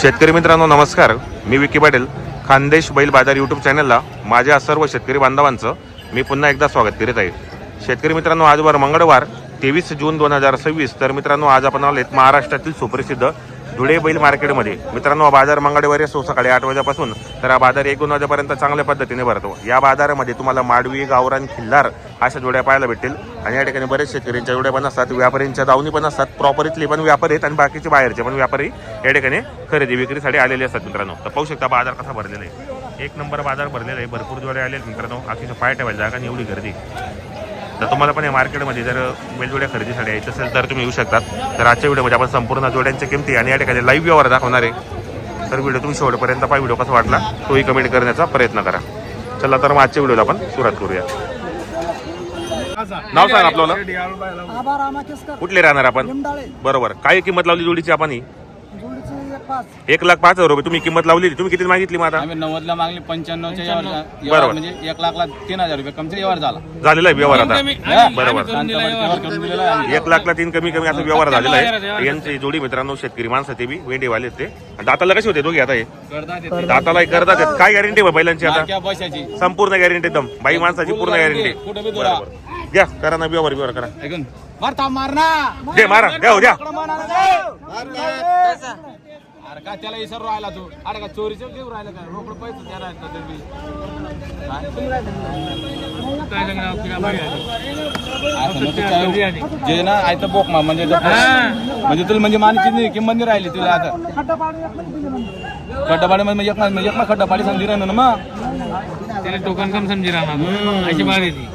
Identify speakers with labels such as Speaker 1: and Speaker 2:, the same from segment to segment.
Speaker 1: शेतकरी मित्रांनो नमस्कार, मी विकी पाटील. खानदेश बैल बाजार यूट्यूब चॅनलला माझ्या सर्व शेतकरी बांधवांचं मी पुन्हा एकदा स्वागत करीत आहे. शेतकरी मित्रांनो, आज मंगळवार 23 जून 2026. तर मित्रांनो, आज आपण आलेत महाराष्ट्रातील सुप्रसिद्ध धुळे बैल मार्केटमध्ये. मित्रांनो, बाजार मंगळवारी असतो सकाळी 8 वाजल्यापासून तर हा बाजार 1-2 वाजेपर्यंत चांगल्या पद्धतीने भरतो. या बाजारामध्ये तुम्हाला माडवी, गावरान, खिल्लार अशा जोड्या पाहायला भेटतील. आणि या ठिकाणी बरेच शेतकऱ्यांच्या जोड्या पण असतात, व्यापाऱ्यांच्या दावणी पण असतात, प्रॉपर्टीतले पण व्यापारी आहेत आणि बाकीचे बाहेरचे पण व्यापारी या ठिकाणी खरेदी विक्रीसाठी आलेले असतात. मित्रांनो, तर पाहू शकता बाजार कसा भरलेला आहे. 1 नंबर बाजार भरलेला आहे. भरपूर जोड्या आले मित्रांनो. अतिशय पाय ठेवायला जागा आणि एवढी गर्दी. तर तुम्हाला पण या मार्केटमध्ये जर बैलजोड्या खरेदीसाठी यायचं असेल तर तुम्ही येऊ शकतात. तर आजच्या व्हिडिओमध्ये आपण संपूर्ण जोड्यांच्या किमती आणि या ठिकाणी लाईव्ह व्यवहार दाखवणार आहे. तर व्हिडिओ तुम्ही शेवटपर्यंत पाहा. व्हिडिओ कसा वाटला तोही कमेंट करण्याचा प्रयत्न करा. चला तर मग आजच्या व्हिडिओला आपण सुरुवात करूया. नाव सांग आपल्याला. कुठले राहणार आपण? बरोबर. काय किंमत लावली जोडीची आपण? 1,05,000 रुपये तुम्ही किंमत लावली. तुम्ही किती मागितली? मग आता
Speaker 2: आम्ही 90 ला मागली, 95 च्या
Speaker 1: बरोबर.
Speaker 2: म्हणजे 1,03,000 रुपये कमचा व्यवहार
Speaker 1: झालेला आहे व्यवहार आता. बरोबर.
Speaker 2: झाला.
Speaker 1: 1,03,000 कमी असा व्यवहार झालेला आहे. यांची जोडी मित्रांनो शेतकरी माणसं ते बी वेंडेवाले ते. दाताला कसे होते दोघे आता? हे दाताला करतात. काय गॅरंटी बैलांची आता?
Speaker 2: पैशाची
Speaker 1: संपूर्ण गॅरंटी एकदम. बाई माणसाची पूर्ण गॅरंटी. बरोबर. घ्या, करा ना व्यवहार करा.
Speaker 2: ऐकून मारता मारना
Speaker 1: दे मारा, द्या द्या.
Speaker 2: अरे काय त्याला विसरू राहिला तू? अरे का चोरीचं घेऊन राहिला का? रोकड पैसे द्या राहिला तुम्ही. जे ना आयतं बोक मा म्हणजे तुला म्हणजे मानची नाही किंमत नाही राहिली तुला आता. खड्डापाडी म्हणजे एक खड्डापाडी समजी राहणार ना मग
Speaker 3: त्याला टोकन कम समजी राहणार अशी बाग येते.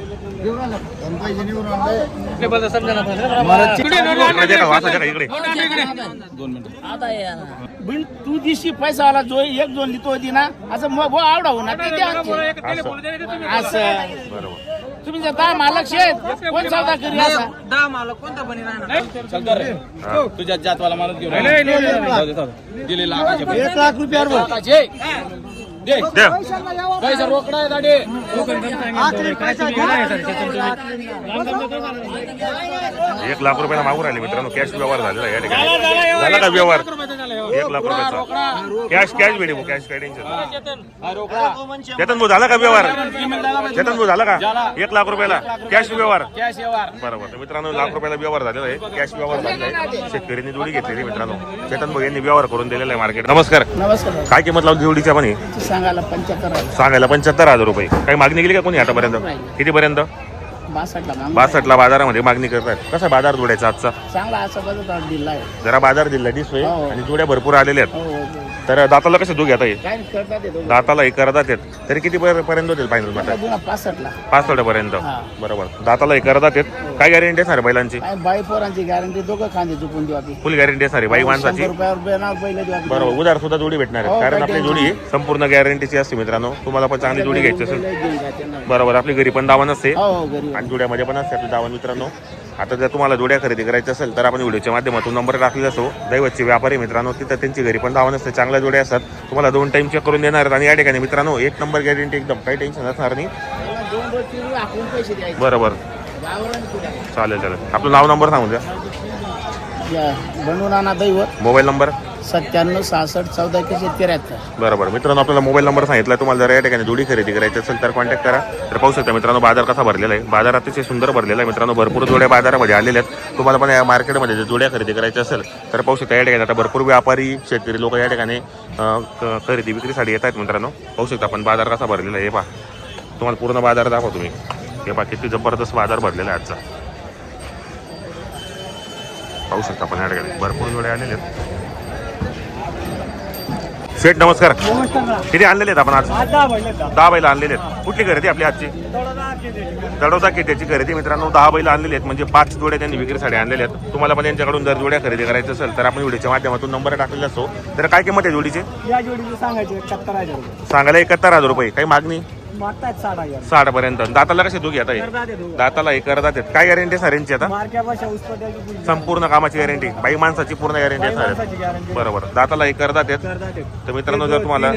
Speaker 4: तू दिवशी पैसा आला जो एक दोन लिहितो होती ना असं मग आवडा होणार असं. तुम्ही जर 10 मालक शेत कोण सौदा करी असा
Speaker 3: 10 मालक कोणता बनी राहणार?
Speaker 2: चल कर रे. तुझ्या जातवाला माणूस घेऊन दिले लाखाचे
Speaker 4: 1 लाख रुपयावर
Speaker 2: दे पैसा रोकडा आहे दाडे.
Speaker 1: 1 लाख रुपयाला मागून राहिले मित्रांनो. कॅश व्यवहार झालेला आहे या ठिकाणी. झाला का व्यवहार? 1 लाख रुपयाचा कॅश भेटे. कॅश काय टेन्शन. चेतन भाऊ झाला का व्यवहार? चेतन भाऊ झाला का? 1 लाख रुपयाला कॅश व्यवहार. बरोबर. मित्रांनो, 1 लाख रुपयाला व्यवहार झालेला आहे. कॅश व्यवहार झालेला आहे. शेतकऱ्यांनी जोडी घेतलेली मित्रांनो. चेतन भाऊ यांनी व्यवहार करून दिलेला आहे मार्केट. नमस्कार.
Speaker 4: नमस्कार.
Speaker 1: काय किंमत लावली जोडीच्या पण?
Speaker 4: सांगायला 75
Speaker 1: सांगायला 75,000 रुपये. काही मागणी केली का कोणी आतापर्यंत? कितीपर्यंत?
Speaker 4: 62
Speaker 1: ला बाजारामध्ये मागणी करतात. कसा बाजार जोडायचा आजचा?
Speaker 4: चांगला असा बघा दिला आहे.
Speaker 1: जरा बाजार दिला दिसतोय आणि जोड्या भरपूर आलेल्या आहेत.
Speaker 4: हो.
Speaker 1: तर दाताला कसे दोघे आता?
Speaker 4: काय करतात ते दोघं?
Speaker 1: दाताला हे करतात येत. तरी किती पर्यंत होतील फायनल मध्ये?
Speaker 4: 65
Speaker 1: 5 पर्यंत.
Speaker 4: हा.
Speaker 1: बरोबर. दाताला हे करतात येत. काय गॅरंटी असणार बैलांची?
Speaker 4: काय बाई पोरांची गॅरंटी दोघं खांदे चुकून देऊ आपण.
Speaker 1: फुल गॅरंटी असणार बाई माणसाची.
Speaker 4: 100 रुपयावर ना पहिले देऊ आपण.
Speaker 1: बरोबर. उधार सुद्धा जोडी भेटणार आहे.
Speaker 4: हो,
Speaker 1: कारण
Speaker 4: काही
Speaker 1: आपली जोडी संपूर्ण गॅरंटीची असते मित्रांनो. तुम्हाला पण चांगली जोडी घ्यायची असेल बरोबर. आपली घरी पण दावा नसते
Speaker 4: हो घरी
Speaker 1: आणि जोड्यामध्ये पण असते आपली दावा मित्रांनो. आता जर तुम्हाला जोड्या खरेदी करायच्या असेल तर आपण व्हिडिओच्या माध्यमातून नंबर टाकलेला असो. दैवतचे व्यापारी मित्रांनो, तिथं त्यांची घरी पण दावा नसते. चांगल्या जोड्या असतात. तुम्हाला 2 टाइम चेक करून देणार. आणि या ठिकाणी मित्रांनो 1 नंबर गॅरंटी एकदम. काही टेन्शन असणार नाही.
Speaker 4: 2 किलो आपण पैसे द्यायचे.
Speaker 1: बरोबर. चालेल. आपलं नाव नंबर सांगून द्या.
Speaker 4: बनवून आणा दैवत.
Speaker 1: Mobile number
Speaker 4: 97 66 14 173.
Speaker 1: बरोबर. मित्रांनो, आपल्याला मोबाईल नंबर सांगितला. तुम्हाला जर या ठिकाणी जोडी खरेदी करायची असेल तर कॉन्टॅक्ट करा. तर पाहू शकता मित्रांनो बाजार कसा भरलेला आहे. बाजार अतिशय सुंदर भरलेला आहे मित्रांनो. भरपूर जोड्या बाजारामध्ये आलेल्या आहेत. तुम्हाला पण या मार्केटमध्ये जर जोड्या खरेदी करायच्या असेल तर पाहू शकता या ठिकाणी आता भरपूर व्यापारी शेतकरी लोक या ठिकाणी खरेदी विक्रीसाठी येत आहेत मित्रांनो. पाहू शकता आपण बाजार कसा भरलेला आहे. हे पहा, तुम्हाला पूर्ण बाजार दाखवतो तुम्ही. हे पहा किती जबरदस्त बाजार भरलेला आहे आजचा. पाहू शकता आपण या ठिकाणी भरपूर जोड्या आलेल्या आहेत. शेठ नमस्कार. किती आणलेले आहेत आपण आज? 10 बैल आणलेले आहेत. कुठली खरेदी आपली आजची? तडोदा किट्याची खरेदी मित्रांनो. 10 बैल आणलेले आहेत म्हणजे 5 जोड्या त्यांनी विक्रीसाठी आणलेल्या आहेत. तुम्हाला पण यांच्याकडून जर जोड्या खरेदी करायचं असेल तर आपण व्हिडिओच्या माध्यमातून नंबर टाकलेला असतो. तर काय किंमत आहे जोडीची?
Speaker 4: या जोडीचे सांगायचे 71,000 रुपये.
Speaker 1: सांगायला 71,000 रुपये. काही मागणी?
Speaker 4: मागतायत 60,000
Speaker 1: 60 पर्यंत. दाताला कसे दोघी आता हे? दाताला हे करतात आहेत. काय गॅरंटी सर यांची आता?
Speaker 4: मार्क्या भाषा उस्पत्याची पूर्ण
Speaker 1: संपूर्ण कामाची गॅरंटी, बाई माणसाची पूर्ण गॅरंटी असणार आहे.
Speaker 4: माणसाची guarantee.
Speaker 1: बरोबर. दाताला हे करतात आहेत.
Speaker 4: करतात ते.
Speaker 1: तर मित्रांनो जर तुम्हाला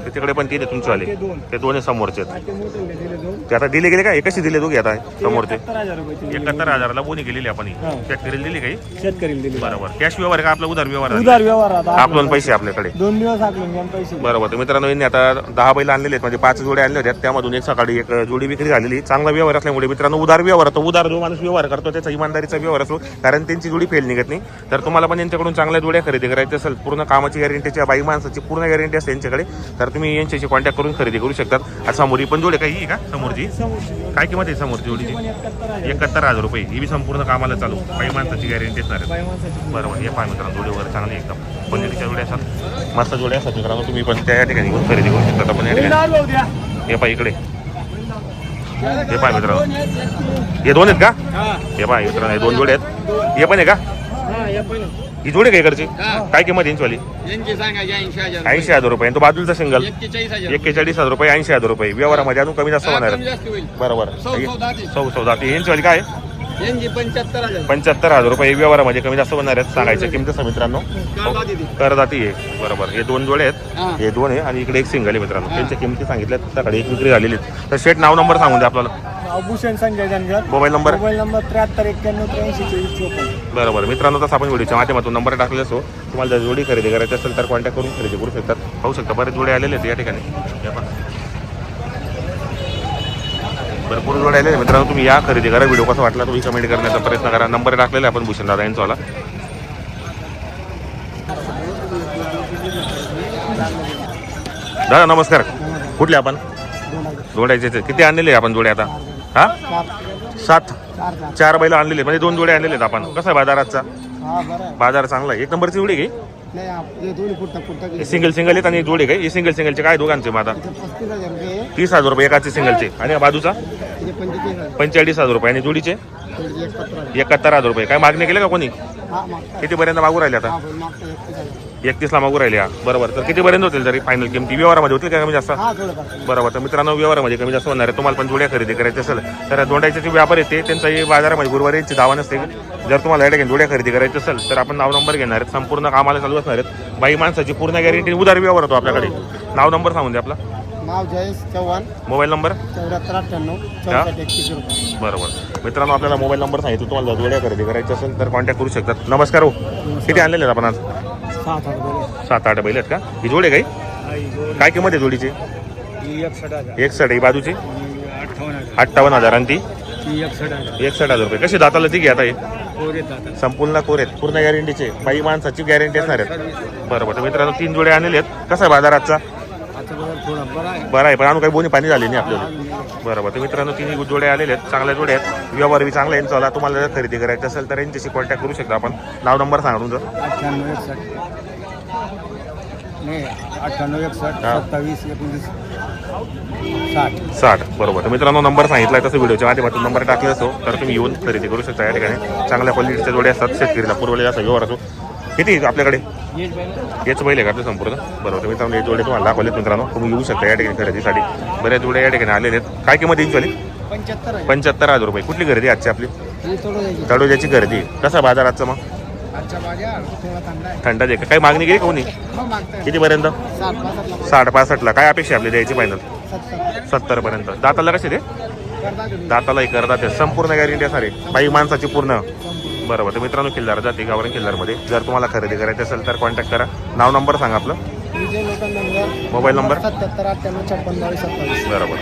Speaker 1: तिकडे पण तीन आहे तुमचेवाले, ते दोन्ही समोरचे आहेत.
Speaker 4: ते मोठे दिले दोन
Speaker 1: ते आता दिले गेले का? हे कसे दिले दोघे आता समोरचे?
Speaker 4: 71,000 रुपये
Speaker 1: 71,000ला बोनी केलेली आपण ही.
Speaker 4: हा.
Speaker 1: शेतकरीला दिली काही?
Speaker 4: शेतकरी दिले
Speaker 1: बरोबर. कॅश व्यवहार का आपला उधार व्यवहार आहे?
Speaker 4: उधार व्यवहार आता
Speaker 1: आपलं पैसे आपल्याकडे.
Speaker 4: 2 दिवस आकलून घ्या पैसे
Speaker 1: बरोबर. तर मित्रांनो यांनी आता 10 बैल आणलेले आहेत, म्हणजे 5 जोडे आणले होते. त्यामधून एक सकाळी एक जोडी विक्री झालेली. चांगला व्यवहार असल्यामुळे मित्रांनो उधार व्यवहार होतो. उधार जो माणूस व्यवहार करतो त्याचा इमानदारीचा व्यवहार असतो, कारण त्यांची जोडी फेल निघत नाही. तर तुम्हाला पण यांच्याकडून चांगल्या जोड्या खरेदी करायची असेल, पूर्ण कामाची गॅरंटीच्या बाई माणसाची पूर्ण गॅरंटी असते यांच्याकडे, तर तुम्ही यांच्याशी कॉन्टॅक्ट करून खरेदी करू शकतात. आता समोर पण जोडे काही का समोरची काय किंमत आहे समोरची जोडीची? 71,000 रुपये. ही बी संपूर्ण कामाला चालू बाई माणसाची गॅरंटी असणार आहे. बरोबर. हे पाय मित्रांनो जोडी वगैरे चांगली एकदम क्वालिटीच्या जोड्या असतात, मस्त जोड्या असतात मित्रांनो. तुम्ही पण त्या ठिकाणी येऊन खरेदी करू शकता. आपण या ठिकाणी हे पाय इकडे, हे पाय मित्रांनो, हे दोन आहेत का? हे पाय मित्रांनो, हे 2 जोडे आहेत. हे पण आहे का? ही जोडी काय इकडची? काय किंमत यांचीवाली? 80,000 रुपये. आणि तो बाजूचा सिंगल 41,000 रुपये, 80,000 रुपये. व्यवहारामध्ये अजून कमी जास्त होणार आहे. बरोबर. सौदाती यांचीवाली काय? 75,000 रुपये. व्यवहारामध्ये कमी जास्त होणार आहेत. सांगायचं किंमत असं मित्रांनो, करदाती आहे. बरोबर. हे 2 जोडे आहेत, हे 2 आहे आणि इकडे एक सिंगल आहे मित्रांनो. त्यांच्या किमती सांगितल्या, सकाळी एक विक्री झालेली. तर शेट नाव नंबर सांगून द्या आपल्याला.
Speaker 4: Bhushan Sanjay Jangar.
Speaker 1: Mobile number?
Speaker 4: Mobile number 7391832454.
Speaker 1: बरोबर. मित्रांनो तसं आपण व्हिडिओच्या माध्यमातून नंबर टाकलेला असो. तुम्हाला जर जोडी खरेदी करायची असेल तर कॉन्टॅक्ट करून खरेदी करू शकतात. पाहू शकता बरेच जोडे आलेले आहेत या ठिकाणी. हे पहा. भरपूर जोडे आलेले मित्रांनो. तुम्ही या खरेदी करा. व्हिडिओ कसा वाटला तुम्ही कमेंट करण्याचा प्रयत्न करा. नंबर टाकलेला आपण भूषण दादा यांचावाला. दादा नमस्कार. कुठले आपण? जोड्याचे किती आणलेले आपण जोडे आता? हा 7. 4 बैल आणलेले, म्हणजे 2 जोडे आणलेले आहेत आपण. कसा आहे बाजाराचा? बाजार चांगला आहे. 1 नंबरची जोडी काही सिंगल आहेत आणि जोडी काही सिंगल सिंगलचे काय दोघांचे मग आता? 30,000 रुपये एकाचे सिंगलचे. आणि बाजूचा 45,000 रुपये. आणि जोडीचे 71,000 रुपये. काय मागणी केले का कोणी? कितीपर्यंत मागू राहिले आता? 31 ला मागू राहिले. बरोबर. तर कितीपर्यंत होतील तरी फायनल किमती? व्यवहारामध्ये होतील का कमी जास्त? बरोबर. तर मित्रांनो व्यवहारामध्ये कमी जास्त होणार आहे. तुम्हाला पण जोड्या खरेदी करायची असेल तर दोंडाचे जे व्यापार येते त्यांचाही बाजारामध्ये गुरुवारी यांची दावा नसते. जर तुम्हाला या ठिकाणी जोड्या खरेदी करायची असेल तर आपण नाव नंबर घेणार आहेत. संपूर्ण कामाला चालू असणार आहेत. बाई माणसाची पूर्ण गॅरंटी, उधार व्यवहार होतो आपल्याकडे. नाव नंबर सांगून द्या आपला.
Speaker 4: नाव जयेश चव्हाण.
Speaker 1: Mobile number?
Speaker 4: 7498
Speaker 1: बरोबर. मित्रांनो आपल्याला मोबाईल नंबर सांगितलं. तुम्हाला जर जोड्या खरेदी करायची असेल तर कॉन्टॅक्ट करू शकतात. नमस्कार हो. किती आणलेले आहेत आपण आज? 7-8 बैल आहेत का? ही जोडी काही काय किंमत आहे जोडीची? 61. ही बाजूची 58,000 आणि ती 61,000 रुपये. कशी दाताला ती घ्या आता? हे संपूर्ण कोरेत, पूर्ण गॅरंटीचे, बाई माणसाची गॅरंटी असणार आहेत. बरोबर. तर मित्रांनो 3 जोडे आणलेले आहेत. कसा आहे बाजाराचा? बरं आहे, पण आणून काही बोनी पाणी झाली नाही आपल्याला. बरोबर. तर मित्रांनो 3 जोडे आलेले आहेत. चांगल्या जोड्या आहेत. व्यवहार बी चांगला यांचा. तुम्हाला जर खरेदी करायची असेल तर यांच्याशी कॉन्टॅक्ट करू शकता आपण. नाव नंबर सांगा तुमचं. 60. बरोबर. तर मित्रांनो नंबर सांगितला तसं व्हिडिओच्या माध्यमातून नंबर टाकले असो तर तुम्ही येऊन खरेदी करू शकता. या ठिकाणी चांगल्या क्वालिटीच्या जोड्या असतात. शेतकरीला पुरवलेला असा व्यवहार असो. किती आपल्याकडे? हेच बैल आहे का आपलं संपूर्ण? बरोबर. मित्रांनो हे जोडे तुम्हाला दाखवलेत मित्रांनो. तुम्ही येऊ शकता या ठिकाणी खरेदीसाठी. बऱ्याच जोड्या या ठिकाणी आलेले आहेत. काय किंमत येईल? 75,000 रुपये. कुठली खरेदी आजची आपली? तळोजाची खरेदी. कसा बाजाराचा मग? थंडा आहे का? काही मागणी केली कोणी? कितीपर्यंत? 60-65 ला. काय अपेक्षा आपली द्यायची फायनल? 70 पर्यंत. दाताला कसे ते? दाताला करतात. संपूर्ण गॅरंटी असणार आहे. बाई माणसाची पूर्ण. बरोबर. तर मित्रांनो किल्लार जाते गावरान किल्लारमध्ये. जर तुम्हाला खरेदी करायची असेल तर कॉन्टॅक्ट करा. नाव नंबर सांगा आपलं. Mobile number?
Speaker 4: 77 98 56 22 27.
Speaker 1: बरोबर.